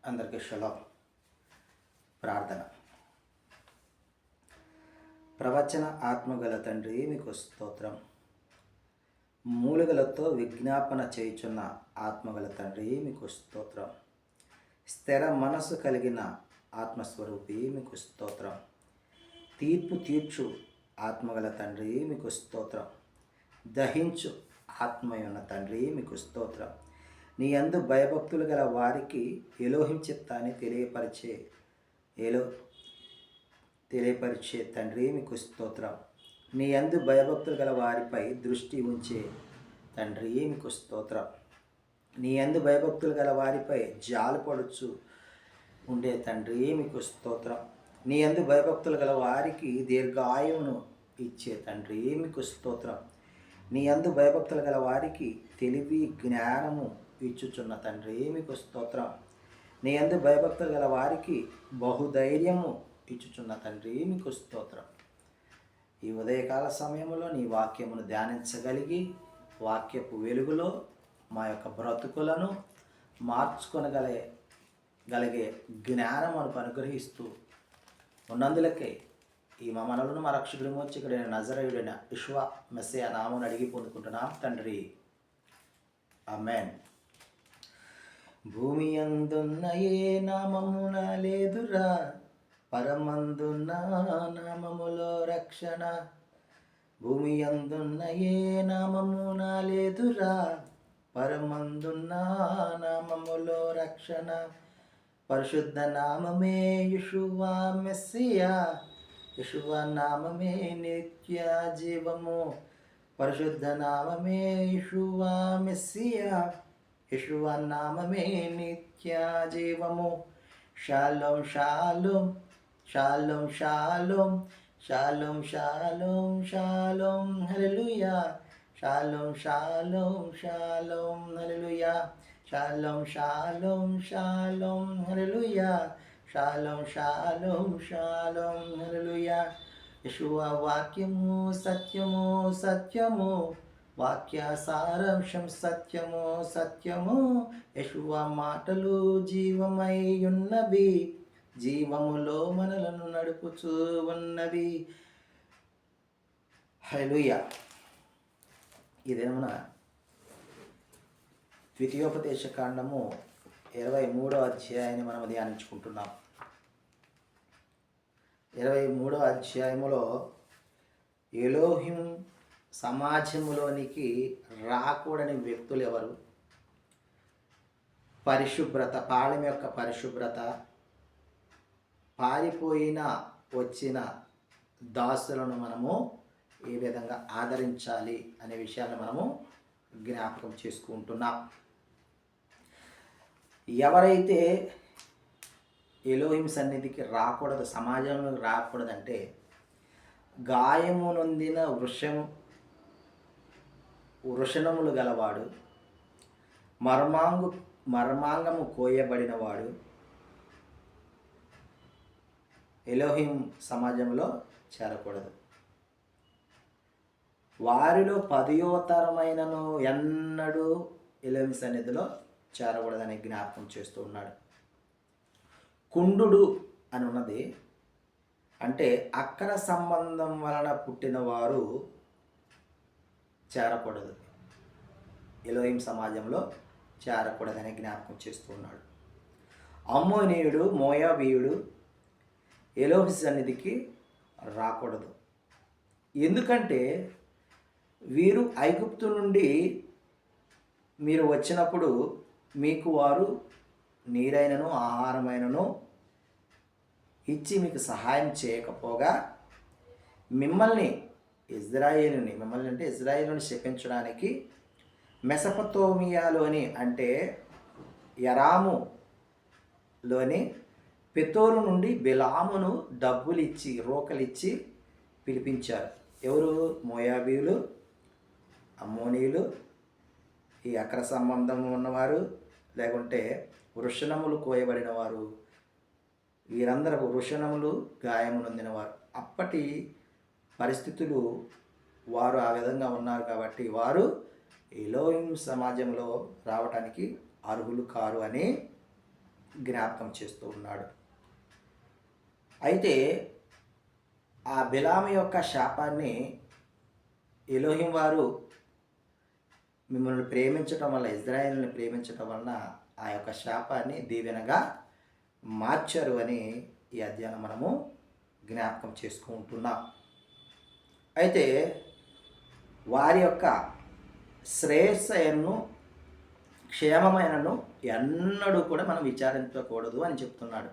అందరికీ షలాం. ప్రార్థన. ప్రవచన ఆత్మగల తండ్రి, మీకు స్తోత్రం. మూలుగలతో విజ్ఞాపన చేయుచున్న ఆత్మగల తండ్రి, మీకు స్తోత్రం. స్థిర మనసు కలిగిన ఆత్మస్వరూపి, మీకు స్తోత్రం. తీర్పు తీర్చు ఆత్మగల తండ్రి, మీకు స్తోత్రం. దహించు ఆత్మయున్న తండ్రి, మీకు స్తోత్రం. నీ యందు భయభక్తులు గల వారికి ఎలోహిం చిత్తాన్ని తెలియపరిచే తండ్రి, మీకు స్తోత్రం. నీ యందు భయభక్తులు గల వారిపై దృష్టి ఉంచే తండ్రి, మీకు స్తోత్రం. నీ యందు భయభక్తులు గల వారిపై జాలుపడుచు ఉండే తండ్రి, మీకు స్తోత్రం. నీ యందు భయభక్తులు గల వారికి దీర్ఘాయువును ఇచ్చే తండ్రి, మీకు స్తోత్రం. నీ యందు భయభక్తులు గల వారికి తెలివి జ్ఞానము ఇచ్చుచున్న తండ్రి, మీకు స్తోత్రం. నీ యందు భయభక్తులు గల వారికి బహుధైర్యము ఇచ్చుచున్న తండ్రి, మీకు స్తోత్రం. ఈ ఉదయకాల సమయంలో నీ వాక్యమును ధ్యానించగలిగి వాక్యపు వెలుగులో మా యొక్క బ్రతుకులను మార్చుకొనగలిగే జ్ఞానమును అనుగ్రహిస్తూ ఉన్నందులకే ఈ మా మనలను మా రక్షకుడి మోక్షకుడైన నజరేయుడైన యెషువా మెస్సియా నామమున అడిగి పొందుకుంటున్నాం తండ్రి, ఆమేన్. భూమి అందున్న ఏ నామమున లేదురా, పరమందున్న నామములో రక్షణ. భూమి అందున్న ఏ నామమున లేదురా, పరమందున్న నామములో రక్షణ. పరిశుద్ధ నామమే యెషువా మెస్సియా, యెషువా నామమే నిత్య జీవము. పరిశుద్ధ నామమే యెషువా మెస్సియా, యెషువా నామమే నిత్య జీవము. షాలోం షాలోం షాలోం షాలోం షాలోం షాలోం షాలోం హల్లెలూయా. షాలోం షాలోం షాలోం హల్లెలూయా. షాలోం షాలోం షాలోం హల్లెలూయా. షాలోం షాలోం షాలోం హల్లెలూయా. యెషువా వాక్యము సత్యము సత్యము, వాక్య సారాంశం సత్యము సత్యము. యెషువా మాటలు జీవమై ఉన్నవి, జీవములో మనలను నడుపుచూ ఉన్నవి. హల్లెలూయా. ఈ దినమున ద్వితీయోపదేశ కాండము 23వ అధ్యాయాన్ని మనం ధ్యానించుకుంటున్నాం. 23వ అధ్యాయములో ఎలోహిం సమాజంలోనికి రాకూడని వ్యక్తులు ఎవరు, పరిశుభ్రత, పాళెం యొక్క పరిశుభ్రత, పారిపోయిన వచ్చిన దాసులను మనము ఏ విధంగా ఆదరించాలి అనే విషయాన్ని మనము జ్ఞాపకం చేసుకుంటున్నాం. ఎవరైతే ఎలోహిం సన్నిధికి రాకూడదు, సమాజంలోకి రాకూడదంటే గాయము నొందిన వృషణములు గలవాడు, మర్మాంగము కోయబడినవాడు ఎలోహిం సమాజంలో చేరకూడదు. వారిలో 10వ తరమైనను ఎన్నడూ ఎలోహిం సన్నిధిలో చేరకూడదని జ్ఞాపకం చేస్తూ ఉన్నాడు. కుండు అని ఉన్నది అంటే అక్ర సంబంధం వలన పుట్టిన వారు చేరకూడదు, ఎలోహిం సమాజంలో చేరకూడదని జ్ఞాపకం చేస్తూ ఉన్నాడు. అమ్మోనీయుడు, మోయాబీయుడు ఎలోహిం సన్నిధికి రాకూడదు. ఎందుకంటే వీరు ఐగుప్తు నుండి మీరు వచ్చినప్పుడు మీకు వారు నీరైనను ఆహారమైనను ఇచ్చి మీకు సహాయం చేయకపోగా మిమ్మల్ని ఇజ్రాయేలుని శపించడానికి మెసపతోమియాలోని అంటే యరాములోని పెతోరు నుండి బిలామును డబ్బులిచ్చి రోకలిచ్చి పిలిపించారు. ఎవరు? మోయాబీయులు, అమ్మోనీయులు, ఈ అక్ర సంబంధం ఉన్నవారు, లేకుంటే వృషణములు కోయబడిన వారు. వీరందరూ వృషణములు గాయము నొందినవారు. అప్పటి పరిస్థితులు వారు ఆ విధంగా ఉన్నారు కాబట్టి వారు ఎలోహిం సమాజంలో రావటానికి అర్హులు కారు అని జ్ఞాపకం చేస్తూ ఉన్నాడు. అయితే ఆ బిలాము యొక్క శాపాన్ని ఎలోహిం వారు మిమ్మల్ని ప్రేమించటం వల్ల, ఇజ్రాయేలుని ప్రేమించటం వలన ఆ యొక్క శాపాన్ని దీవెనగా మార్చారు అని ఈ అధ్యాయం మనము జ్ఞాపకం చేసుకుంటున్నాం. అయితే వారి యొక్క శ్రేయస్సును, క్షేమమైనను ఎన్నడూ కూడా మనం విచారించకూడదు అని చెప్తున్నాడు.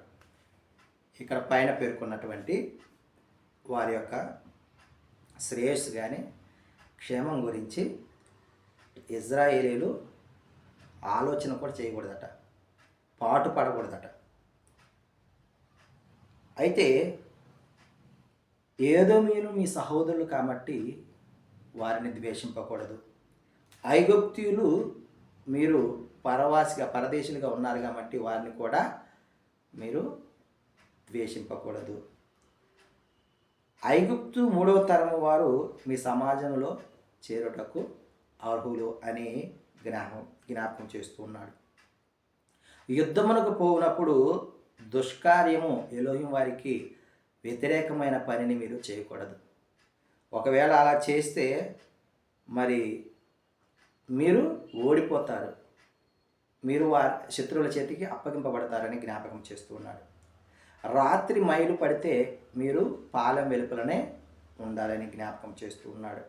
ఇక్కడ పైన పేర్కొన్నటువంటి వారి యొక్క శ్రేయస్సు కానీ క్షేమం గురించి ఇజ్రాయేలీలు ఆలోచన కూడా చేయకూడదట, పాటు పడకూడదట. అయితే ఏదోమీయులు మీ సహోదరులు కాబట్టి వారిని ద్వేషింపకూడదు. ఐగుప్తీయులు మీరు పరదేశులుగా ఉన్నారు కాబట్టి వారిని కూడా మీరు ద్వేషింపకూడదు. ఐగుప్తు 3వ తరము వారు మీ సమాజంలో చేరుటకు అర్హులు అని జ్ఞాపకం చేస్తూ ఉన్నాడు. యుద్ధమునకు పోయినప్పుడు దుష్కార్యము ఎలోహిం వారికి వ్యతిరేకమైన పనిని మీరు చేయకూడదు. ఒకవేళ అలా చేస్తే మరి మీరు ఓడిపోతారు, మీరు వారి శత్రువుల చేతికి అప్పగింపబడతారని జ్ఞాపకం చేస్తూ ఉన్నాడు. రాత్రి మైలు పడితే మీరు పాలెం వెలుపలనే ఉండాలని జ్ఞాపకం చేస్తూ ఉన్నాడు.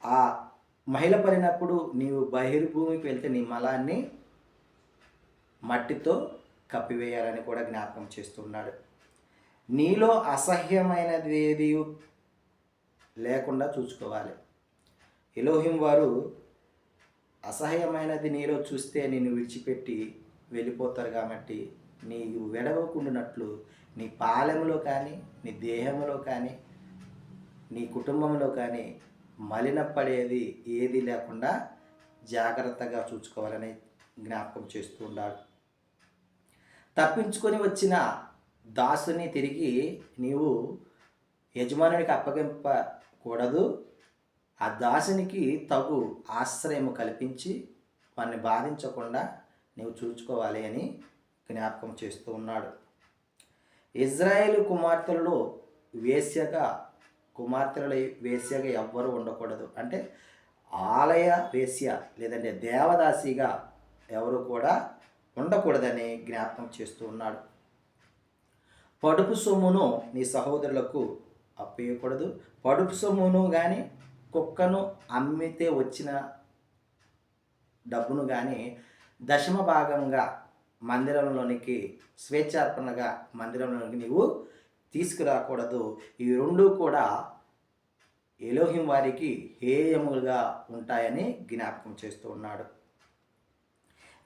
ఆ మహిళ పడినప్పుడు నీవు బహిర్భూమికి వెళ్తే నీ మలాన్ని మట్టితో కప్పివేయాలని కూడా జ్ఞాపకం చేస్తున్నాడు. నీలో అసహ్యమైనది ఏది లేకుండా చూసుకోవాలి. ఎలోహిం వారు అసహ్యమైనది నీలో చూస్తే నిన్ను విడిచిపెట్టి వెళ్ళిపోతారు కాబట్టి నీవు వెడవకుండానట్లు నీ పాలెంలో కానీ, నీ దేహంలో కానీ, నీ కుటుంబంలో కానీ మలినపడేది ఏది లేకుండా జాగ్రత్తగా చూసుకోవాలని జ్ఞాపకం చేస్తూ ఉన్నాడు. తప్పించుకొని వచ్చిన దాసుని తిరిగి నీవు యజమానునికి అప్పగింపకూడదు. ఆ దాసునికి తగు ఆశ్రయము కల్పించి వారిని బాధించకుండా నీవు చూసుకోవాలి అని జ్ఞాపకం చేస్తూ ఉన్నాడు. ఇజ్రాయేలు కుమార్తెలలో వేశ్యగా ఎవ్వరూ ఉండకూడదు. అంటే ఆలయ వేశ్య లేదంటే దేవదాసిగా ఎవరు కూడా ఉండకూడదని జ్ఞాపకం చేస్తూ ఉన్నాడు. పడుపు సొమ్మును నీ సహోదరులకు అప్పేయకూడదు. పడుపు సొమ్మును కానీ, కుక్కను అమ్మితే వచ్చిన డబ్బును కానీ దశమ భాగంగా మందిరంలోనికి స్వేచ్ఛార్పణగా మందిరంలోనికి నీవు తీసుకురాకూడదు. ఈ రెండు కూడా ఎలోహిం వారికి హేయములుగా ఉంటాయని జ్ఞాపకం చేస్తూ ఉన్నాడు.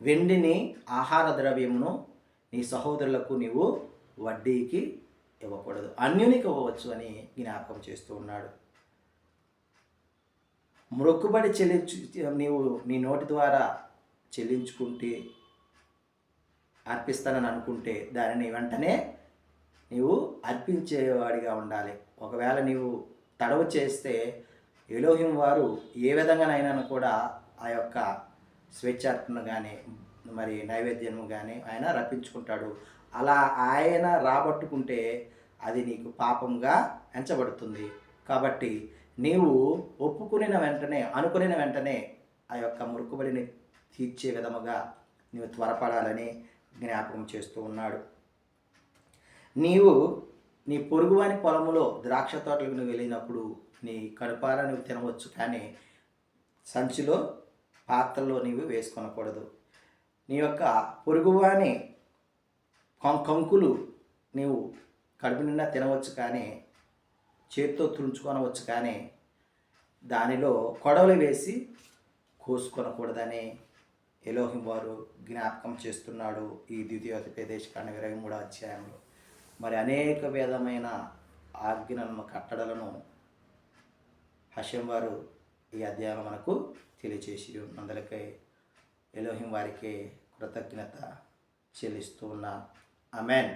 వెండిని, ఆహార ద్రవ్యమును నీ సహోదరులకు నీవు వడ్డీకి ఇవ్వకూడదు, అన్యునికి ఇవ్వవచ్చు అని జ్ఞాపకం చేస్తూ ఉన్నాడు. మొక్కుబడి నీవు నీ నోటి ద్వారా చెల్లించుకుంటే అర్పిస్తానని అనుకుంటే దానిని వెంటనే నీవు అర్పించేవాడిగా ఉండాలి. ఒకవేళ నీవు తడవు చేస్తే ఎలోహిం వారు ఏ విధంగానైనా కూడా ఆ యొక్క స్వేచ్ఛార్పణ కానీ మరి నైవేద్యము కానీ ఆయన రప్పించుకుంటాడు. అలా ఆయన రాబట్టుకుంటే అది నీకు పాపంగా ఎంచబడుతుంది. కాబట్టి నీవు ఒప్పుకునిన వెంటనే, అనుకునిన వెంటనే ఆ యొక్క మొక్కుబడిని తీర్చే విధముగా నీవు త్వరపడాలని జ్ఞాపకం చేస్తూ ఉన్నాడు. నీవు నీ పొరుగువాని పొలములో ద్రాక్ష తోటలకు నువ్వు వెళ్ళినప్పుడు నీ కడుపారా నువ్వు తినవచ్చు, కానీ సంచిలో, పాత్రలో నీవు వేసుకొనకూడదు. నీ యొక్క పొరుగువాని కంకులు నీవు కడుపు నిండా తినవచ్చు, కానీ చేతితో తుంచుకొనవచ్చు, కానీ దానిలో కొడవలు వేసి కోసుకొనకూడదని ఎలోహిం వారు జ్ఞాపకం చేస్తున్నాడు ఈ ద్వితీయోపదేశకాండ 23వ అధ్యాయంలో. మరి అనేక విధమైన ఆజ్ఞలను, కట్టడలను హషెం వారు ఈ అధ్యాయంలో మనకు తెలియచేసి ఉన్నందులకై ఎలోహిం వారికి కృతజ్ఞత చెల్లిస్తూ ఉన్నాం. ఆమేన్.